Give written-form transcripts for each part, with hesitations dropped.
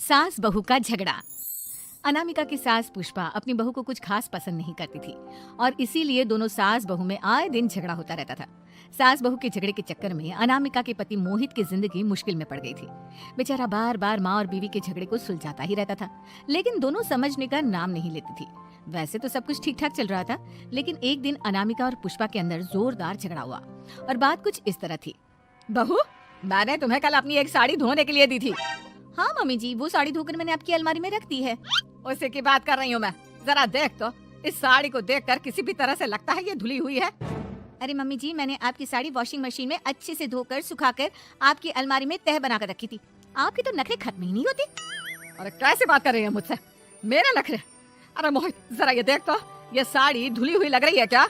सास बहू का झगड़ा। अनामिका की सास पुष्पा अपनी बहू को कुछ खास पसंद नहीं करती थी और इसीलिए दोनों सास बहू में आए दिन झगड़ा होता रहता था। सास बहू के झगड़े के चक्कर में अनामिका के पति मोहित की जिंदगी मुश्किल में पड़ गई थी। बेचारा बार बार माँ और बीवी के झगड़े को सुलझाता ही रहता था, लेकिन दोनों समझने का नाम नहीं लेती थी। वैसे तो सब कुछ ठीक ठाक चल रहा था, लेकिन एक दिन अनामिका और पुष्पा के अंदर जोरदार झगड़ा हुआ और बात कुछ इस तरह थी। बहू, मैंने तुम्हें कल अपनी एक साड़ी धोने के लिए दी थी। हाँ मम्मी जी, वो साड़ी धोकर मैंने आपकी अलमारी में रख दी है। उसी की बात कर रही हूँ मैं। जरा देख तो, इस साड़ी को देखकर किसी भी तरह से लगता है ये धुली हुई है। अरे मम्मी जी, मैंने आपकी साड़ी वॉशिंग मशीन में अच्छे से धोकर सुखाकर आपकी अलमारी में तह बनाकर रखी थी। आपके तो नखरे खत्म ही नहीं होते। अरे कैसे बात कर रही है मुझसे? मेरे नखरे? अरे मोहित, जरा ये देख तो, ये साड़ी धुली हुई लग रही है क्या?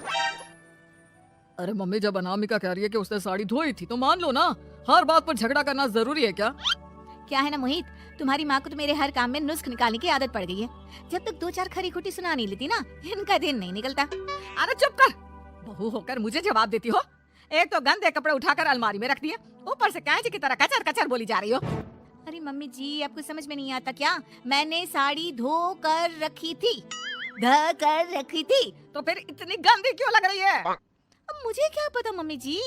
अरे मम्मी, जब अनामिका कह रही है कि उसने साड़ी धोई थी तो मान लो ना। हर बात पर झगड़ा करना जरूरी है क्या? क्या है ना मोहित, तुम्हारी माँ को तो मेरे हर काम में नुस्ख निकालने की आदत पड़ गई है। जब तक दो चार खरी खोटी सुना नहीं लेती ना, इनका दिन नहीं निकलता। अरे चुप कर, बहू होकर मुझे जवाब देती हो। एक तो गंदे कपड़े उठाकर अलमारी में रख दिए, ऊपर से कैंची की तरह कचर कचर बोली जा रही हो। अरे मम्मी जी, आपको समझ में नहीं आता क्या? मैंने साड़ी धो कर रखी थी, धो कर रखी थी। तो फिर इतनी गंदी क्यों लग रही है? अब मुझे क्या पता मम्मी जी,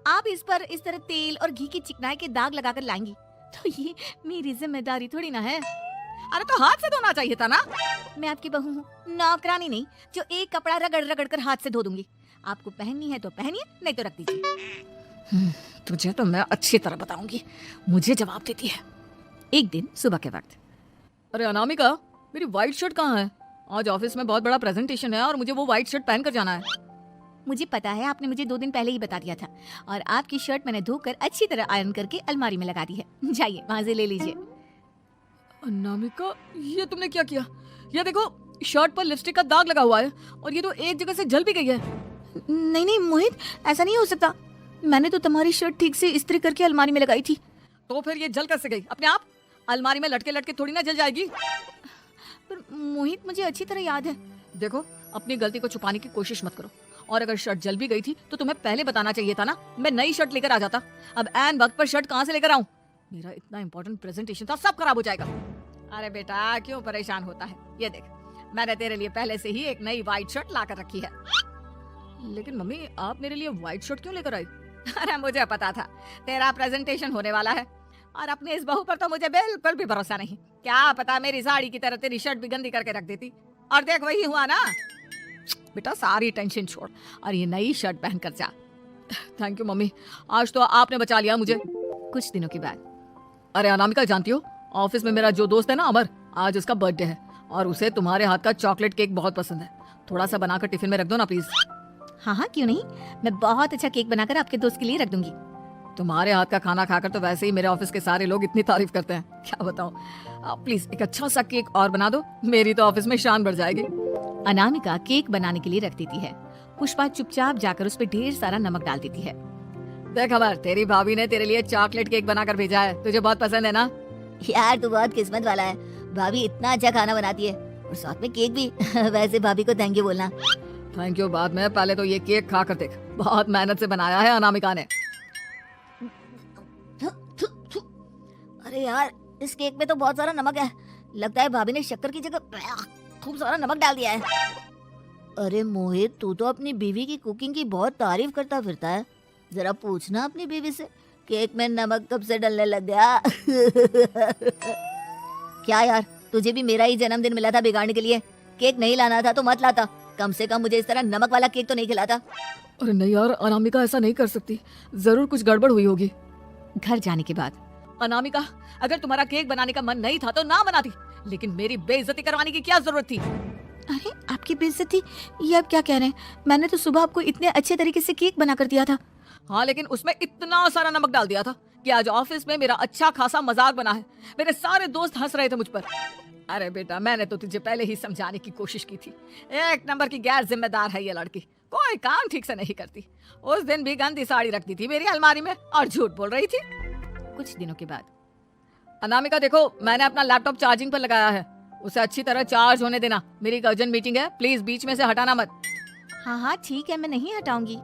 आप इस पर इस तरह तेल और घी की चिकनाई के दाग लगाकर लाएंगी तो ये मेरी जिम्मेदारी थोड़ी ना है। अरे तो हाथ से धोना चाहिए था ना। मैं आपकी बहू हूँ, नौकरानी नहीं जो एक कपड़ा रगड़ रगड़ कर हाथ से धो दूंगी। आपको पहननी है तो पहनिए, नहीं तो रख दीजिए। तुझे तो मैं अच्छी तरह बताऊंगी, मुझे जवाब देती है। एक दिन सुबह के वक्त, अरे अनामिका, मेरी व्हाइट शर्ट कहाँ है? आज ऑफिस में बहुत बड़ा प्रेजेंटेशन है और मुझे वो व्हाइट शर्ट पहन कर जाना है। मुझे पता है, आपने मुझे 2 दिन पहले ही बता दिया था और आपकी शर्ट मैंने धोकर अच्छी तरह आयरन करके अलमारी में लगा दी है। जाइए वहां से ले लीजिए। अनामिका, ये तुमने क्या किया? ये देखो, शर्ट पर लिपस्टिक का दाग लगा हुआ है और ये तो एक जगह से जल भी गई है। नहीं नहीं मोहित, ऐसा नहीं हो सकता। मैंने तो तुम्हारी शर्ट ठीक से इस्त्री करके अलमारी में लगाई थी। तो फिर ये जल कैसे गई अपने आप? अलमारी में लटके लटके थोड़ी ना जल जाएगी। पर मोहित, मुझे अच्छी तरह याद है। देखो, अपनी गलती को छुपाने की कोशिश मत करो। और अगर शर्ट जल भी गई थी तो तुम्हें पहले बताना चाहिए था ना। मैं नई शर्ट लेकर आ जाता। अब ऐन वक्त पर शर्ट कहाँ से लेकर आऊं? मेरा इतना इंपॉर्टेंट प्रेजेंटेशन था, सब खराब हो जाएगा। अरे बेटा, क्यों परेशान होता है? ये देख, मैंने तेरे लिए पहले से ही एक नई व्हाइट शर्ट ला कर रखी है। लेकिन मम्मी, आप मेरे लिए व्हाइट शर्ट क्यों लेकर आई? अरे मुझे पता था तेरा प्रेजेंटेशन होने वाला है और अपने इस बहू पर तो मुझे बिल्कुल भी भरोसा नहीं। क्या पता मेरी साड़ी की तरह तेरी शर्ट भी गंदी करके रख देती। और देख, वही हुआ ना। बेटा, सारी टेंशन छोड़ और ये नई शर्ट पहन कर जा। थैंक यू मम्मी, आज तो आपने बचा लिया मुझे। कुछ दिनों के बाद, अरे अनामिका, जानती हो, ऑफिस में मेरा जो दोस्त है ना अमर, आज उसका बर्थडे है और उसे तुम्हारे हाथ का चॉकलेट केक बहुत पसंद है। थोड़ा सा बनाकर टिफिन में रख दो ना प्लीज। हाँ हाँ क्यों नहीं, मैं बहुत अच्छा केक बनाकर आपके दोस्त के लिए रख दूंगी। तुम्हारे हाथ का खाना खाकर तो वैसे ही मेरे ऑफिस के सारे लोग इतनी तारीफ करते हैं, क्या बताऊं। आप प्लीज एक अच्छा सा केक और बना दो, मेरी तो ऑफिस में शान बढ़ जाएगी। अनामिका केक बनाने के लिए रख देती है। पुष्पा चुपचाप जाकर उस पर ढेर सारा नमक डाल देती है। देख अमर, तेरी भाभी ने तेरे लिए चॉकलेट केक बनाकर भेजा है, तुझे बहुत पसंद है ना? यार तू बहुत किस्मत वाला है, भाभी इतना अच्छा खाना बनाती है और साथ में केक भी। वैसे भाभी को थैंक यू बोलना। थैंक यू बाद में, पहले तो ये केक खा कर देख, बहुत मेहनत से बनाया है अनामिका ने। अरे यार, इस केक में तो बहुत सारा नमक है। लगता है भाभी ने शक्कर की जगह खूब सारा नमक डाल दिया है। अरे मोहित, तू तो अपनी बीवी की कुकिंग की बहुत तारीफ करता फिरता है। जरा पूछना अपनी बीवी से, केक में नमक कब से डलने लग गया? क्या यार, तुझे भी मेरा ही जन्मदिन मिला था बिगाड़ने के लिए? केक नहीं लाना था तो मत लाता, कम से कम मुझे इस तरह नमक वाला केक तो नहीं खिलाता। अरे नहीं यार, अनामिका ऐसा नहीं कर सकती, जरूर कुछ गड़बड़ हुई होगी। घर जाने के बाद, अनामिका, अगर तुम्हारा केक बनाने का मन नहीं था तो ना बनाती, लेकिन मेरी बेइज्जती करवाने की क्या जरूरत थी? अरे आपकी बेइज्जती, ये आप क्या कह रहे हैं? मैंने तो सुबह आपको इतने अच्छे तरीके से केक बनाकर दिया था। हाँ, लेकिन उसमें इतना सारा नमक डाल दिया था कि आज ऑफिस में मेरा अच्छा खासा मजाक बना है। मेरे सारे दोस्त हंस रहे थे मुझ पर। अरे बेटा, मैंने तो तुझे पहले ही समझाने की कोशिश की थी। एक नंबर की गैर जिम्मेदार है ये लड़की, कोई काम ठीक से नहीं करती। उस दिन भी गंदी साड़ी रखती थी मेरी अलमारी में और झूठ बोल रही थी। कुछ दिनों के बाद, अनामिका देखो, मैंने अपना लैपटॉप चार्जिंग पर लगाया है, उसे अच्छी तरह चार्ज होने देना। मेरी एक अर्जेंट मीटिंग है, प्लीज बीच में से हटाना मत। हाँ हाँ ठीक है, मैं नहीं हटाऊंगी।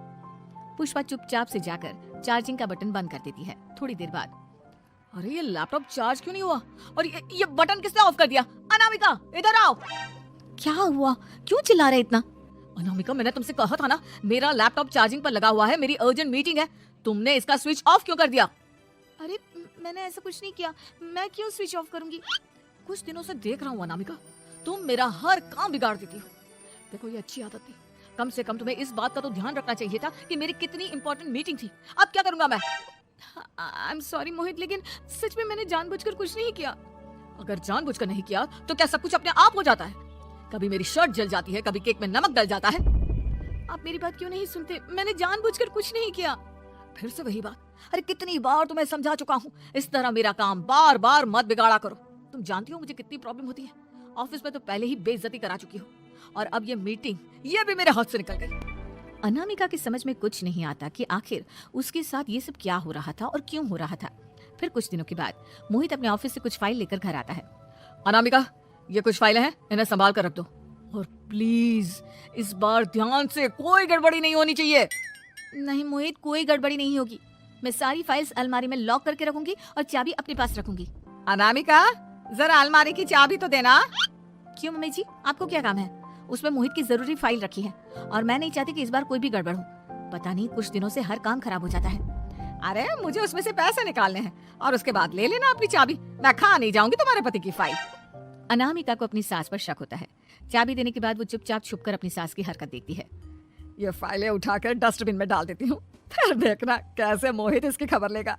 पुष्पा चुपचाप से जाकर चार्जिंग का बटन बंद कर देती है। थोड़ी देर बाद, अरे ये लैपटॉप चार्ज क्यों नहीं हुआ? और ये बटन किसने ऑफ कर दिया? अनामिका इधर आओ। क्या हुआ? क्यों चिल्ला रहे इतना? अनामिका मैंने तुमसे कहा था ना, मेरा लैपटॉप चार्जिंग पर लगा हुआ है, मेरी अर्जेंट मीटिंग है। तुमने इसका स्विच ऑफ क्यों कर दिया? अरे मैंने ऐसा कुछ नहीं किया, मैं क्यों स्विच ऑफ करूंगी? कुछ दिनों से देख रहा हूँ अनामिका, तुम मेरा हर काम बिगाड़ देती हो। देखो ये अच्छी आदत थी, कम से कम तुम्हें इस बात का तो ध्यान रखना चाहिए था कि मेरी कितनी इंपॉर्टेंट मीटिंग थी। अब क्या करूंगा मैं? आई एम सॉरी मोहित, लेकिन सच में मैंने जानबूझकर कुछ नहीं किया। अगर जानबूझकर नहीं किया तो क्या सब कुछ अपने आप हो जाता है? कभी मेरी शर्ट जल जाती है, कभी केक में नमक डल जाता है। आप मेरी बात क्यों नहीं सुनते? मैंने जानबूझकर कुछ नहीं किया। फिर से वही बात। अरे कितनी बार तुम्हें समझा चुका हूँ, इस तरह मेरा काम बार बार मत बिगाड़ा करो। तुम जानती हो मुझे कितनी प्रॉब्लम होती है। ऑफिस में तो पहले ही बेइज्जती करा चुकी हो, और अब ये मीटिंग, ये भी मेरे हाथ से निकल गई। अनामिका की समझ में कुछ नहीं आता कि आखिर उसके साथ ये सब क्या हो रहा था और क्यों हो रहा था। फिर कुछ दिनों के बाद मोहित अपने ऑफिस से कुछ फाइल लेकर घर आता है। अनामिका, ये कुछ फाइलें हैं, इन्हें संभाल कर रख दो, और प्लीज इस बार ध्यान से, कोई गड़बड़ी नहीं होनी चाहिए। नहीं मोहित, कोई गड़बड़ी नहीं होगी। मैं सारी फाइल्स अलमारी में लॉक करके रखूंगी और चाबी अपने पास रखूंगी। अनामिका, जरा अलमारी की चाबी तो देना। क्यों मम्मी जी, आपको क्या काम है? उसमें मोहित की जरूरी फाइल रखी है और मैं नहीं चाहती कि इस बार कोई भी गड़बड़ हो। पता नहीं कुछ दिनों से हर काम खराब हो जाता है। अरे मुझे उसमें से पैसे निकालने हैं, और उसके बाद ले लेना अपनी चाबी। मैं खा नहीं जाऊंगी तुम्हारे पति की फाइल। अनामिका को अपनी सास पर शक होता है। चाबी देने के बाद वो चुपचाप छुपकर अपनी सास की हरकत देखती है। ये फाइलें उठाकर डस्टबिन में डाल देती हूँ, फिर देखना कैसे मोहित इसकी खबर लेगा।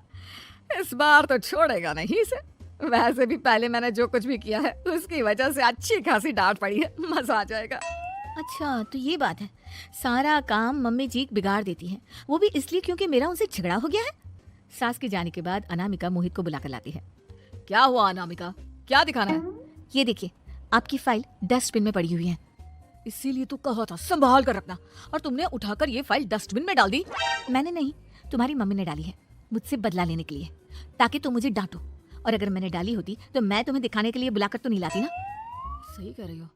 इस बार तो छोड़ेगा नहीं इसे। वैसे भी पहले मैंने जो कुछ भी किया है उसकी वजह से अच्छी खासी डांट पड़ी है, मजा आ जाएगा। अच्छा तो ये बात है, सारा काम मम्मी जी बिगाड़ देती हैं, वो भी इसलिए क्योंकि मेरा उनसे झगड़ा हो गया है। सास के जाने के बाद अनामिका मोहित को बुलाकर लाती है। क्या हुआ अनामिका, क्या दिखाना है? ये देखिए, आपकी फाइल डस्टबिन में पड़ी हुई है। इसीलिए तो कहा था संभाल कर रखना, और तुमने उठाकर ये फाइल डस्टबिन में डाल दी। मैंने नहीं, तुम्हारी मम्मी ने डाली है, मुझसे बदला लेने के लिए, ताकि तुम मुझे डांटो। और अगर मैंने डाली होती तो मैं तुम्हें दिखाने के लिए बुलाकर तो नहीं लाती ना। सही कह रही हो,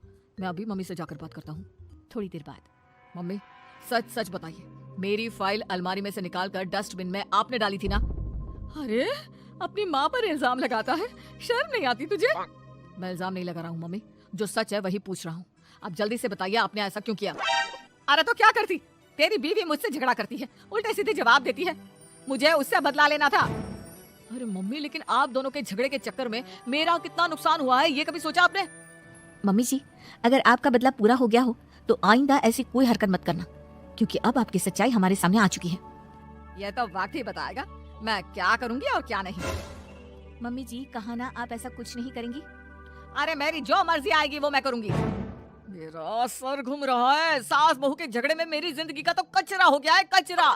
मैं अभी मम्मी से जाकर बात करता हूँ। थोड़ी देर बाद। मम्मी सच सच बताइए, मेरी फाइल अलमारी में से निकालकर डस्टबिन में आपने डाली थी ना? अरे अपनी माँ पर इल्जाम लगाता है, शर्म नहीं आती तुझे? मैं इल्जाम नहीं लगा रहा हूँ मम्मी, जो सच है वही पूछ रहा हूँ। अब जल्दी से बताइए आपने ऐसा क्यों किया? अरे तो क्या करती, तेरी बीवी मुझसे झगड़ा करती है, उल्टे सीधे जवाब देती है, मुझे उससे बदला लेना था। अरे मम्मी, लेकिन आप दोनों के झगड़े के चक्कर में मेरा कितना नुकसान हुआ है, ये कभी सोचा आपने? मम्मी जी, अगर आपका बदला पूरा हो गया हो तो आइंदा ऐसी कोई हरकत मत करना, क्योंकि अब आपकी सच्चाई हमारे सामने आ चुकी है। यह तो वक्त ही बताएगा मैं क्या करूंगी और क्या नहीं। मम्मी जी, कहा ना आप ऐसा कुछ नहीं करेंगी। अरे मेरी जो मर्जी आएगी वो मैं करूंगी। मेरा सर घूम रहा है, सास बहू के झगड़े में मेरी जिंदगी का तो कचरा हो गया है, कचरा।